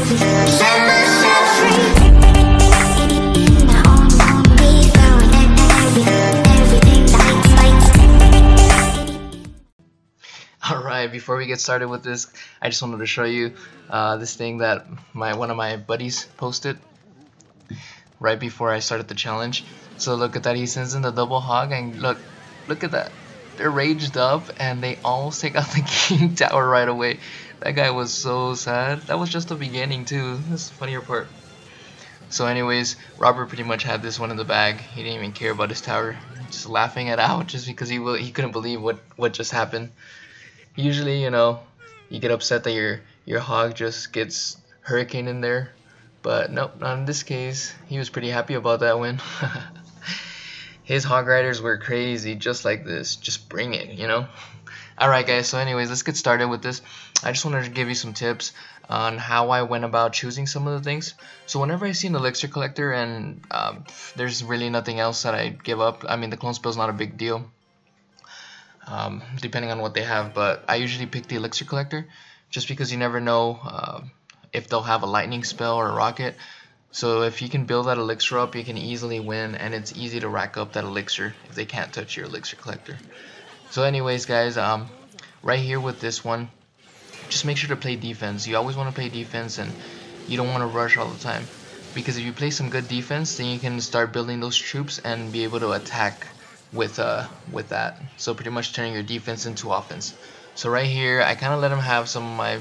Set myself free. Now on me, found everything bites. Alright, before we get started with this, I just wanted to show you this thing that one of my buddies posted right before I started the challenge. So look at that, he sends in the double hog, and look at that. They're raged up and they almost take out the king tower right away. That guy was so sad. That was just the beginning too. This is the funnier part. So anyways, Robert pretty much had this one in the bag. He didn't even care about his tower, just laughing it out just because he couldn't believe what just happened. Usually, you know, you get upset that your hog just gets hurricane in there, but nope, not in this case. He was pretty happy about that win. His hog riders were crazy, just like this. Just bring it, you know. Alright guys, so anyways, let's get started with this. I just wanted to give you some tips on how I went about choosing some of the things. So whenever I see an elixir collector and there's really nothing else that I give up, I mean the clone spell is not a big deal, depending on what they have, but I usually pick the elixir collector just because you never know if they'll have a lightning spell or a rocket. So if you can build that elixir up, you can easily win, and it's easy to rack up that elixir if they can't touch your elixir collector. So anyways guys, right here with this one, just make sure to play defense. You always want to play defense, and you don't want to rush all the time, because if you play some good defense, then you can start building those troops and be able to attack with that. So pretty much turning your defense into offense. So right here, I kind of let him have some of my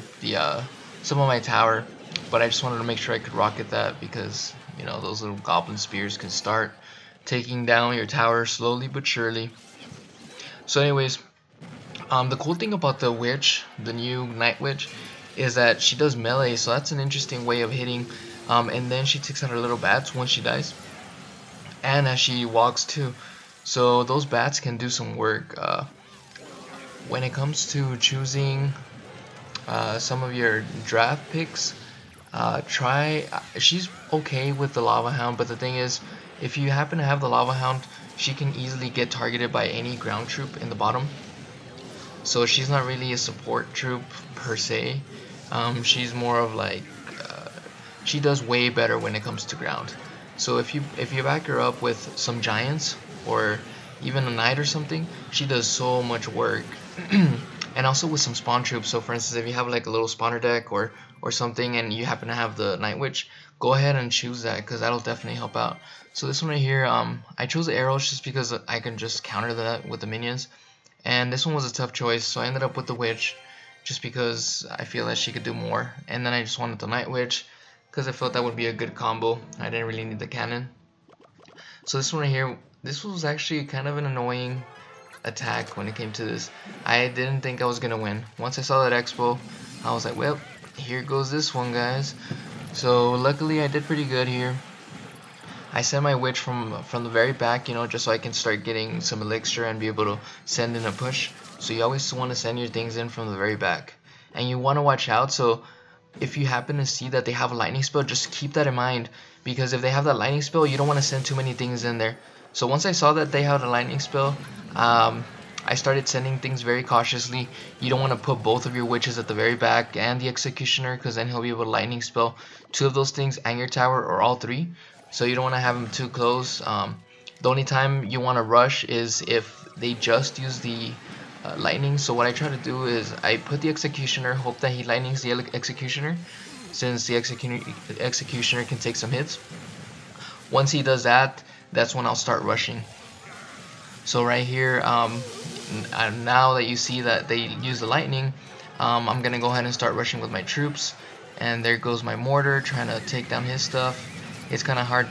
tower, but I just wanted to make sure I could rocket that, because you know those little goblin spears can start taking down your tower slowly but surely. So anyways, the cool thing about the witch, the new night witch, is that she does melee, so that's an interesting way of hitting. And then she takes out her little bats once she dies, and as she walks too. So those bats can do some work. When it comes to choosing some of your draft picks, she's okay with the lava hound, but the thing is, if you happen to have the lava hound, she can easily get targeted by any ground troop in the bottom. So she's not really a support troop per se. She's more of like she does way better when it comes to ground. So if you back her up with some giants or even a knight or something, she does so much work. And also with some spawn troops. So for instance, if you have like a little spawner deck or something, and you happen to have the night witch, go ahead and choose that, because that'll definitely help out. So this one right here, I chose the arrows just because I can just counter that with the minions, and this one was a tough choice, so I ended up with the witch just because I feel that she could do more. And then I just wanted the night witch because I felt that would be a good combo. I didn't really need the cannon. So this one right here, this was actually kind of an annoying attack when it came to this. I didn't think I was gonna win. Once I saw that expo, I was like, well, here goes this one, guys. So luckily I did pretty good here. I sent my witch from the very back, you know, just so I can start getting some elixir and be able to send in a push. So you always want to send your things in from the very back, and you want to watch out. So if you happen to see that they have a lightning spell, just keep that in mind, because if they have that lightning spell, you don't want to send too many things in there. So once I saw that they had a lightning spell, I started sending things very cautiously. You don't want to put both of your witches at the very back and the executioner, because then he'll be able to lightning spell two of those things and your tower, or all three. So you don't want to have them too close. The only time you want to rush is if they just use the lightning. So what I try to do is I put the executioner, hope that he lightnings the executioner, since the executioner can take some hits. Once he does that, that's when I'll start rushing. So right here, now that you see that they use the lightning, I'm gonna go ahead and start rushing with my troops. And there goes my mortar trying to take down his stuff. It's kind of hard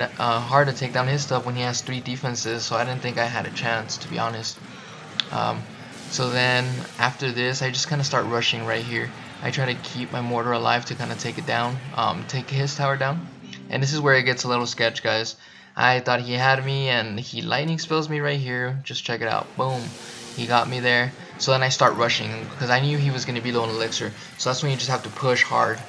to take down his stuff when he has 3 defenses, so I didn't think I had a chance, to be honest. So then after this, I just kind of start rushing right here. I try to keep my mortar alive to kind of take it down, take his tower down. And this is where it gets a little sketch, guys. I thought he had me, and he lightning spells me right here. Just check it out. Boom. He got me there. So then I start rushing, because I knew he was going to be low on elixir. So that's when you just have to push hard.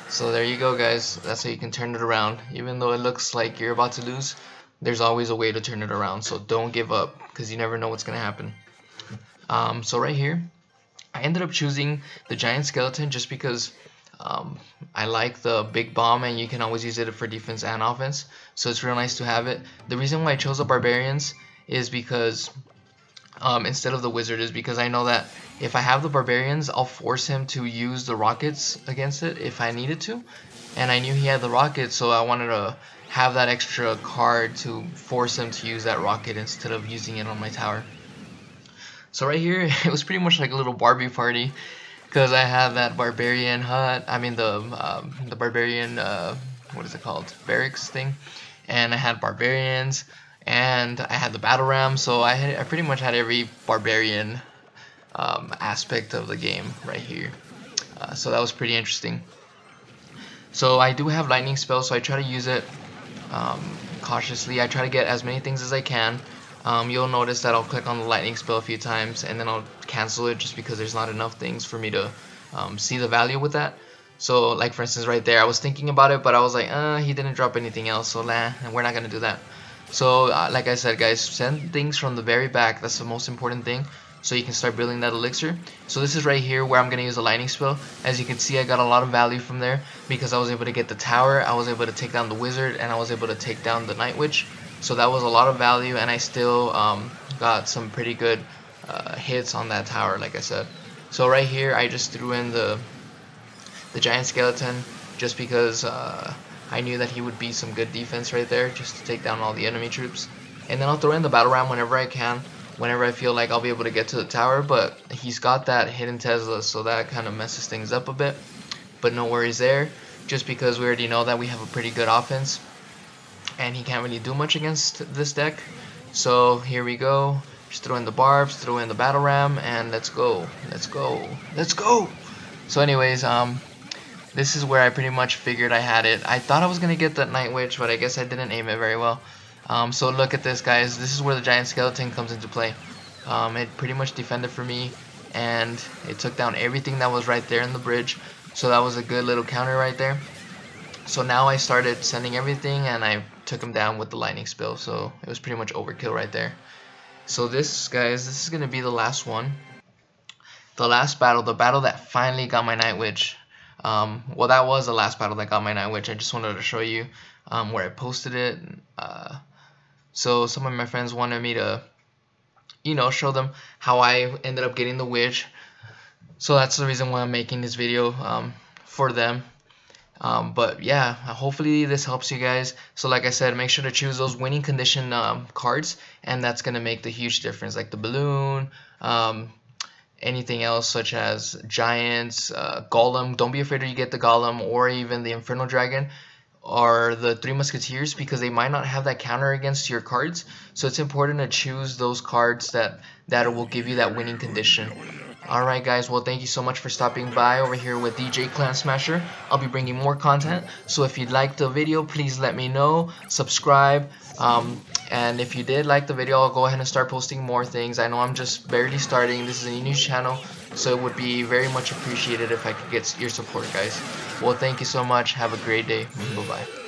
So there you go, guys. That's how you can turn it around. Even though it looks like you're about to lose, there's always a way to turn it around. So don't give up, because you never know what's going to happen. So right here, I ended up choosing the giant skeleton just because I I like the big bomb, and you can always use it for defense and offense, so it's real nice to have it. The reason why I chose the barbarians is because instead of the wizard is because I know that if I have the barbarians, I'll force him to use the rockets against it if I needed to, and I knew he had the rockets, so I wanted to have that extra card to force him to use that rocket instead of using it on my tower. So right here, it was pretty much like a little Barbie party, because I had that barbarian hut, I mean the barbarian, what is it called, barracks thing, and I had barbarians, and I had the battle ram, so I pretty much had every barbarian aspect of the game right here. So that was pretty interesting. So I do have lightning spells, so I try to use it cautiously. I try to get as many things as I can. You'll notice that I'll click on the lightning spell a few times and then I'll cancel it just because there's not enough things for me to see the value with that. So like for instance right there, I was thinking about it, but I was like, he didn't drop anything else, so and we're not gonna do that. So like I said, guys, send things from the very back. That's the most important thing, so you can start building that elixir. So this is right here where I'm gonna use the lightning spell. As you can see, I got a lot of value from there because I was able to get the tower, I was able to take down the wizard, and I was able to take down the night witch. So that was a lot of value, and I still got some pretty good hits on that tower, like I said. So right here, I just threw in the giant skeleton just because I knew that he would be some good defense right there, just to take down all the enemy troops. And then I'll throw in the battle ram whenever I can, whenever I feel like I'll be able to get to the tower. But he's got that hidden Tesla, so that kind of messes things up a bit. But no worries there, just because we already know that we have a pretty good offense, and he can't really do much against this deck. So here we go, just throw in the barbs, throw in the battle ram, and let's go, let's go, let's go. So anyways, this is where I pretty much figured I had it. I thought I was gonna get that night witch, but I guess I didn't aim it very well. So look at this, guys, this is where the giant skeleton comes into play. It pretty much defended for me, and it took down everything that was right there in the bridge, so that was a good little counter right there. So now I started sending everything, and I took him down with the lightning spell, so it was pretty much overkill right there. So this, guys, this is going to be the last one. The last battle, the battle that finally got my night witch. Well, that was the last battle that got my night witch. I just wanted to show you where I posted it. So some of my friends wanted me to, you know, show them how I ended up getting the witch. So that's the reason why I'm making this video for them. But yeah, hopefully this helps you guys. So like I said, make sure to choose those winning condition cards, and that's going to make the huge difference, like the balloon, anything else such as giants, golem. Don't be afraid to get the golem, or even the infernal dragon, or the three musketeers, because they might not have that counter against your cards. So it's important to choose those cards that will give you that winning condition. Alright guys, well thank you so much for stopping by over here with DJ Clan Smasher. I'll be bringing more content, so if you liked the video, please let me know, subscribe, and if you did like the video, I'll go ahead and start posting more things. I know I'm just barely starting, this is a new channel, so it would be very much appreciated if I could get your support, guys. Well, thank you so much, have a great day, bye bye.